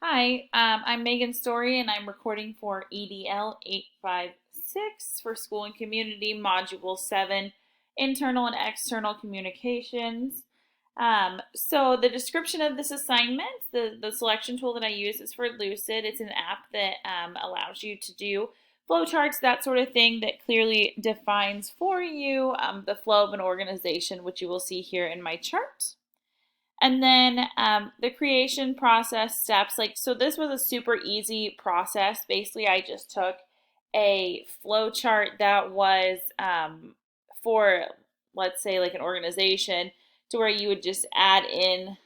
Hi, I'm Megan Story, and I'm recording for EDL 856 for School and Community, Module 7, Internal and External Communications. So the description of this assignment, the selection tool that I use is for Lucid. It's an app that allows you to do flowcharts, that sort of thing, that clearly defines for you the flow of an organization, which you will see here in my chart. And then the creation process steps, so this was a super easy process. Basically, I just took a flow chart that was for, let's say, like an organization, to where you would just add in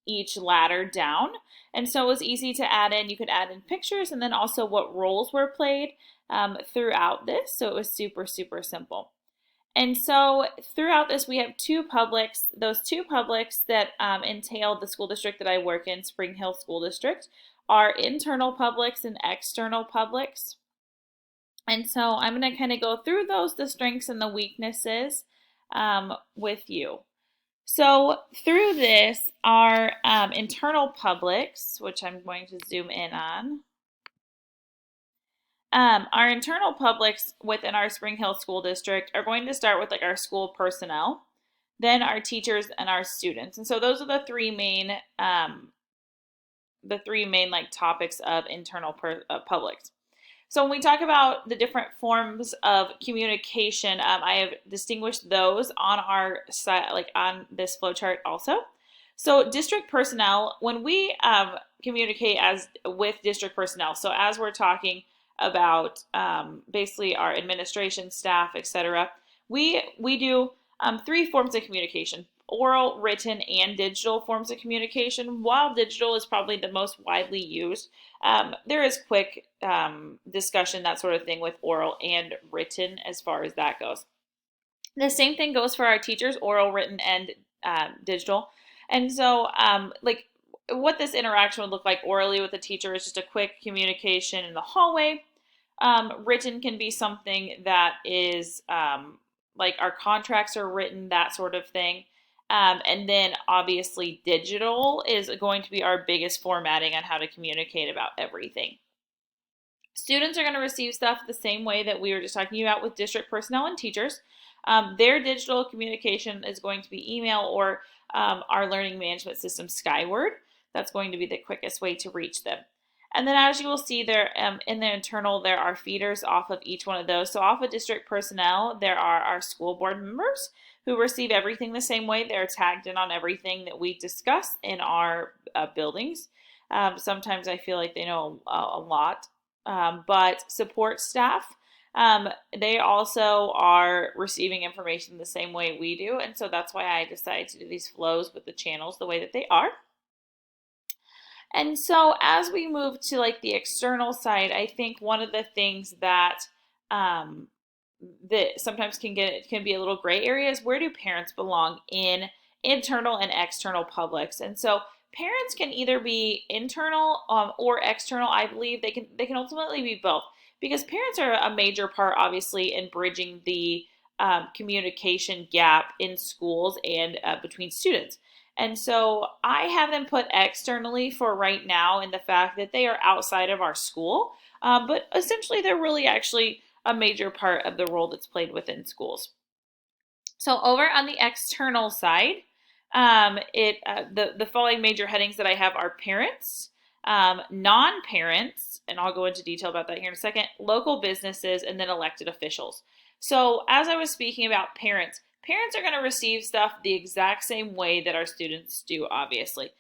each ladder down. And so it was easy to add in. You could add in pictures and then also what roles were played throughout this. So it was super, super simple. And so throughout this, we have two publics. Those two publics that entail the school district that I work in, Spring Hill School District, are internal publics and external publics. And so I'm going to kind of go through those, the strengths and the weaknesses with you. So through this, our internal publics, which I'm going to zoom in on, our internal publics within our Spring Hill School District are going to start with our school personnel, then our teachers and our students. And so those are the three main topics of internal publics. So when we talk about the different forms of communication, I have distinguished those on our site, on this flowchart also. So district personnel, when we communicate with district personnel, so as we're talking about basically our administration staff, etc., we do three forms of communication: oral, written, and digital forms of communication. While digital is probably the most widely used, there is quick discussion, that sort of thing, with oral and written as far as that goes. The same thing goes for our teachers: oral, written, and digital. And so what this interaction would look like orally with a teacher is just a quick communication in the hallway. Written can be something that is like our contracts are written, that sort of thing. And then obviously digital is going to be our biggest formatting on how to communicate about everything. Students are going to receive stuff the same way that we were just talking about with district personnel and teachers. Their digital communication is going to be email or our learning management system, Skyward. That's going to be the quickest way to reach them. And then as you will see there in the internal, there are feeders off of each one of those. So off of district personnel, there are our school board members who receive everything the same way. They're tagged in on everything that we discuss in our buildings. Sometimes I feel like they know a lot. But support staff, they also are receiving information the same way we do. And so that's why I decided to do these flows with the channels the way that they are. And so as we move to the external side, I think one of the things that that sometimes can be a little gray area is, where do parents belong in internal and external publics? And so parents can either be internal or external. I believe they can ultimately be both, because parents are a major part, obviously, in bridging the communication gap in schools and between students. And so I have them put externally for right now, in the fact that they are outside of our school, but essentially they're really actually a major part of the role that's played within schools. So over on the external side, the following major headings that I have are parents, non-parents, and I'll go into detail about that here in a second, local businesses, and then elected officials. So as I was speaking about parents are going to receive stuff the exact same way that our students do, obviously.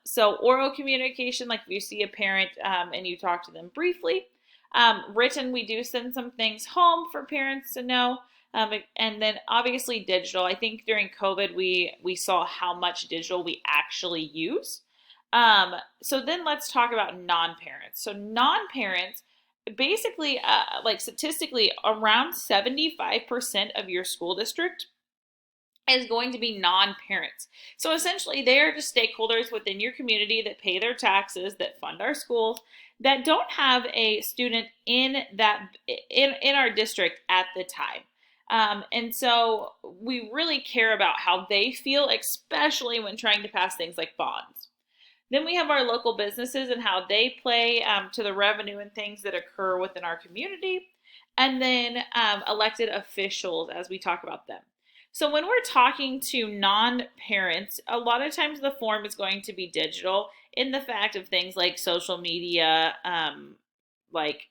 So oral communication, like if you see a parent and you talk to them briefly. Written, we do send some things home for parents to know. And then obviously digital. I think during COVID, we saw how much digital we actually use. So then let's talk about non-parents. So non-parents, basically, statistically, around 75% of your school district is going to be non-parents. So essentially, they are just stakeholders within your community that pay their taxes, that fund our schools, that don't have a student in our district at the time. And so we really care about how they feel, especially when trying to pass things like bonds. Then we have our local businesses and how they play to the revenue and things that occur within our community. And then elected officials as we talk about them. So when we're talking to non-parents, a lot of times the form is going to be digital in the fact of things like social media, like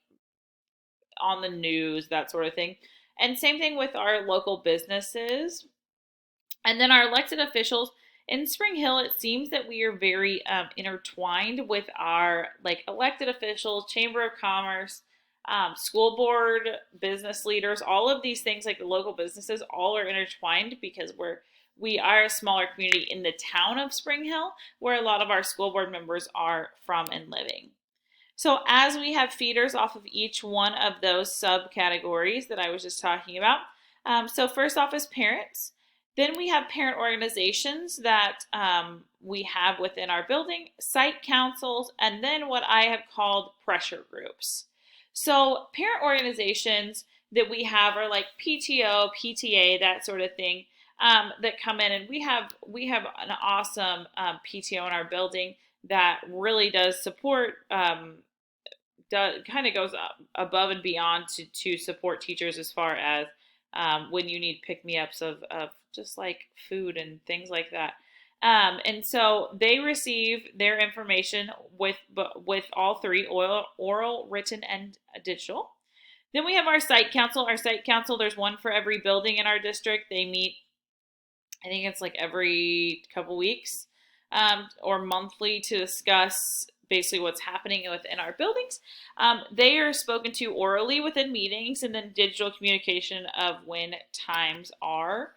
on the news, that sort of thing. And same thing with our local businesses. And then our elected officials in Spring Hill, it seems that we are very intertwined with our like elected officials, Chamber of Commerce, school board, business leaders, all of these things like the local businesses all are intertwined because we are a smaller community in the town of Spring Hill where a lot of our school board members are from and living. So as we have feeders off of each one of those subcategories that I was just talking about, so first off is parents. Then we have parent organizations that we have within our building, site councils, and then what I have called pressure groups. So parent organizations that we have are like PTO, PTA, that sort of thing, that come in, and we have an awesome PTO in our building that really does support kind of goes above and beyond to support teachers as far as when you need pick me ups of just like food and things like that. And so they receive their information with all three oral, written, and digital. Then we have our site council. Our site council, there's one for every building in our district. They meet, I think it's like every couple weeks or monthly to discuss basically what's happening within our buildings. They are spoken to orally within meetings and then digital communication of when times are.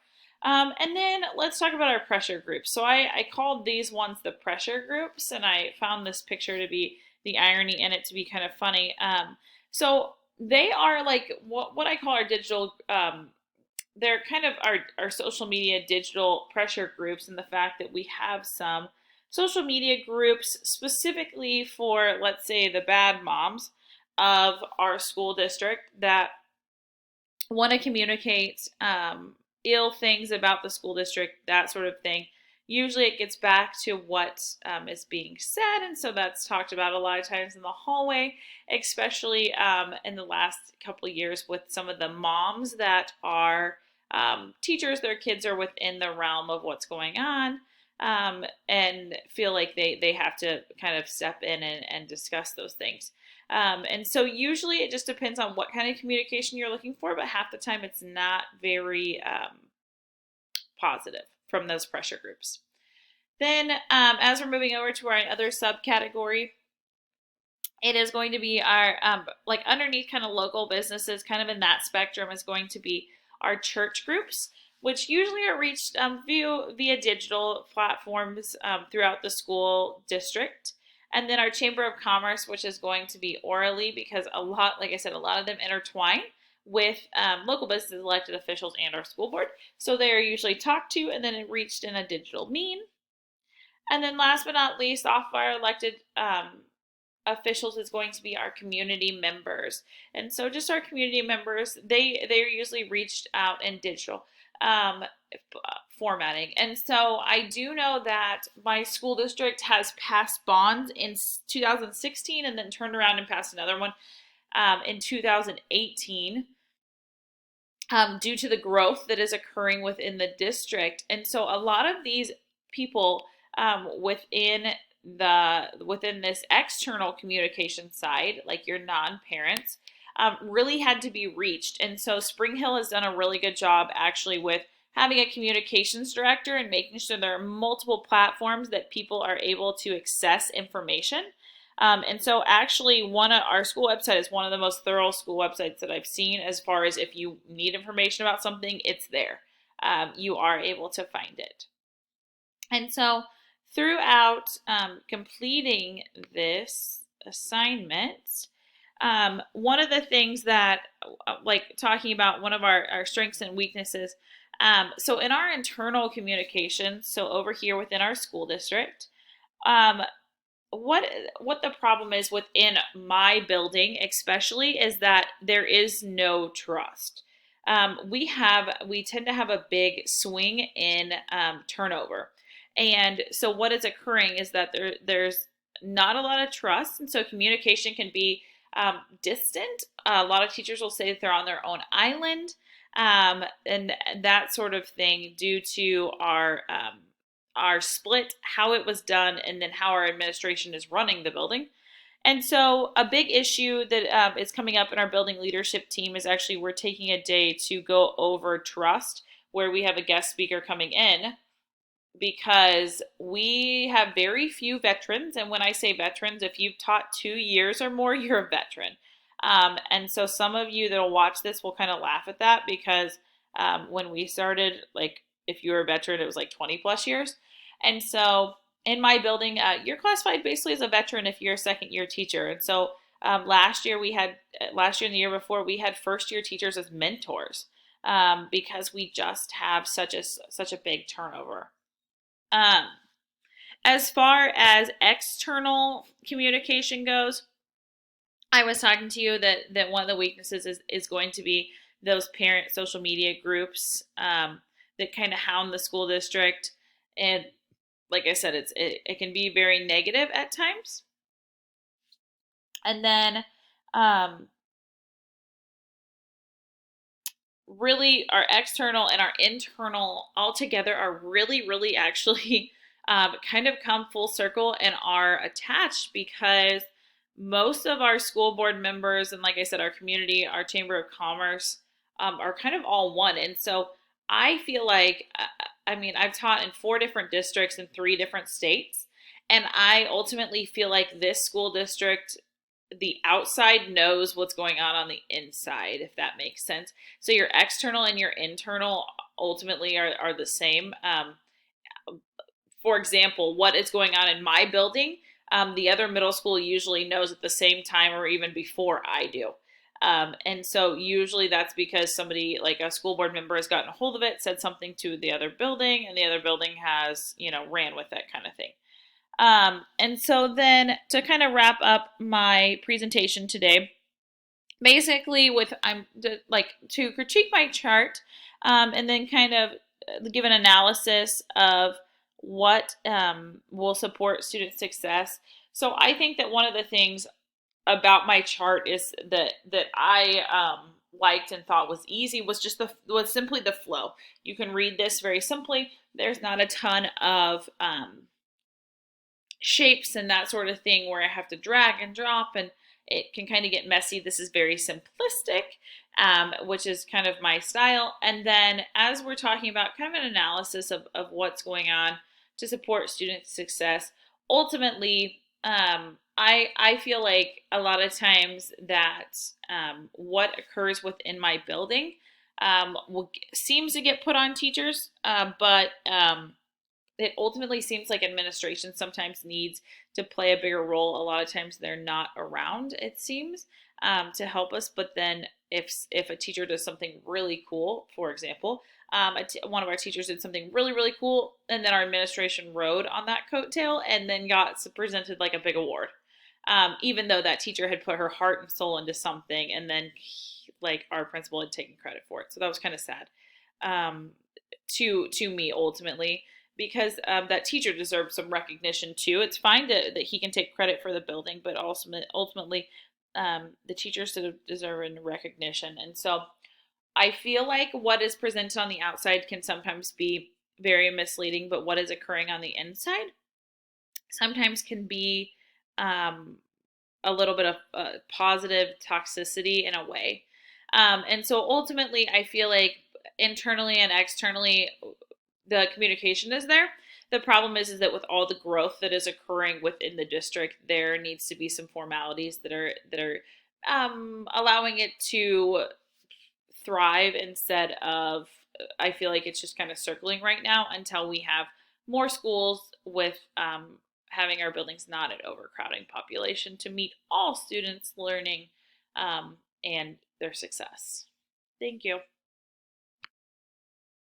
And then let's talk about our pressure groups. So I called these ones the pressure groups, and I found this picture to be the irony in it to be kind of funny. So they are like what I call our digital they're kind of our social media digital pressure groups, and the fact that we have some social media groups specifically for, let's say, the bad moms of our school district that want to communicate ill things about the school district, that sort of thing. Usually it gets back to what is being said, and so that's talked about a lot of times in the hallway, especially in the last couple of years with some of the moms that are teachers. Their kids are within the realm of what's going on, and feel like they have to kind of step in and discuss those things. And so usually it just depends on what kind of communication you're looking for, but half the time it's not very positive from those pressure groups. Then as we're moving over to our other subcategory, it is going to be our, like underneath kind of local businesses, kind of in that spectrum is going to be our church groups, which usually are reached via digital platforms throughout the school district. And then our Chamber of Commerce, which is going to be orally because a lot, like I said, a lot of them intertwine with local businesses, elected officials, and our school board. So they are usually talked to and then reached in a digital mean. And then last but not least, off our elected officials is going to be our community members. And so just our community members, they're usually reached out in digital formatting. And so I do know that my school district has passed bonds in 2016 and then turned around and passed another one in 2018 due to the growth that is occurring within the district. And so a lot of these people within this external communication side, like your non-parents, really had to be reached. And so Spring Hill has done a really good job actually with having a communications director and making sure there are multiple platforms that people are able to access information. And so actually our school website is one of the most thorough school websites that I've seen as far as if you need information about something, it's there. You are able to find it. And so throughout completing this assignment, one of the things that, like talking about one of our strengths and weaknesses, so in our internal communication, so over here within our school district, what the problem is within my building especially is that there is no trust. We tend to have a big swing in turnover. And so what is occurring is that there's not a lot of trust, and so communication can be distant. A lot of teachers will say that they're on their own island, and that sort of thing due to our split, how it was done, and then how our administration is running the building. And so, a big issue that is coming up in our building leadership team is actually we're taking a day to go over trust, where we have a guest speaker coming in because we have very few veterans. And when I say veterans, if you've taught 2 years or more, you're a veteran. And so some of you that'll watch this will kind of laugh at that because when we started, like if you were a veteran, it was like 20 plus years. And so in my building, you're classified basically as a veteran if you're a second year teacher. And so last year and the year before, we had first year teachers as mentors because we just have such a big turnover. Um, as far as external communication goes, I was talking to you that one of the weaknesses is going to be those parent social media groups that kind of hound the school district, and like I said, it can be very negative at times. And then um, really our external and our internal all together are really actually kind of come full circle and are attached because most of our school board members and like I said, our community, our chamber of commerce are kind of all one. And so I feel like, I mean, I've taught in 4 different districts in 3 different states. And I ultimately feel like this school district, the outside knows what's going on the inside, if that makes sense. So your external and your internal ultimately are the same. For example, what is going on in my building, the other middle school usually knows at the same time or even before I do. And so usually that's because somebody like a school board member has gotten a hold of it, said something to the other building, and the other building has, ran with it kind of thing. And so then to kind of wrap up my presentation today, basically I'm like to critique my chart, and then kind of give an analysis of what will support student success. So I think that one of the things about my chart is that I liked and thought was easy was simply the flow. You can read this very simply. There's not a ton of shapes and that sort of thing where I have to drag and drop and it can kind of get messy. This is very simplistic, which is kind of my style. And then as we're talking about kind of an analysis of what's going on to support student success, ultimately, I feel like a lot of times that what occurs within my building seems to get put on teachers, but it ultimately seems like administration sometimes needs to play a bigger role. A lot of times they're not around, it seems, to help us. But then if a teacher does something really cool, for example, one of our teachers did something really cool, and then our administration rode on that coattail and then got presented like a big award. Even though that teacher had put her heart and soul into something, and then like our principal had taken credit for it. So that was kind of sad to me ultimately, because that teacher deserves some recognition too. It's fine that he can take credit for the building, but ultimately the teachers deserve recognition. And so I feel like what is presented on the outside can sometimes be very misleading, but what is occurring on the inside sometimes can be a little bit of positive toxicity in a way. And so ultimately, I feel like internally and externally, the communication is there. The problem is that with all the growth that is occurring within the district, there needs to be some formalities that are allowing it to thrive instead of, I feel like it's just kind of circling right now until we have more schools with having our buildings not an overcrowding population to meet all students learning and their success. Thank you.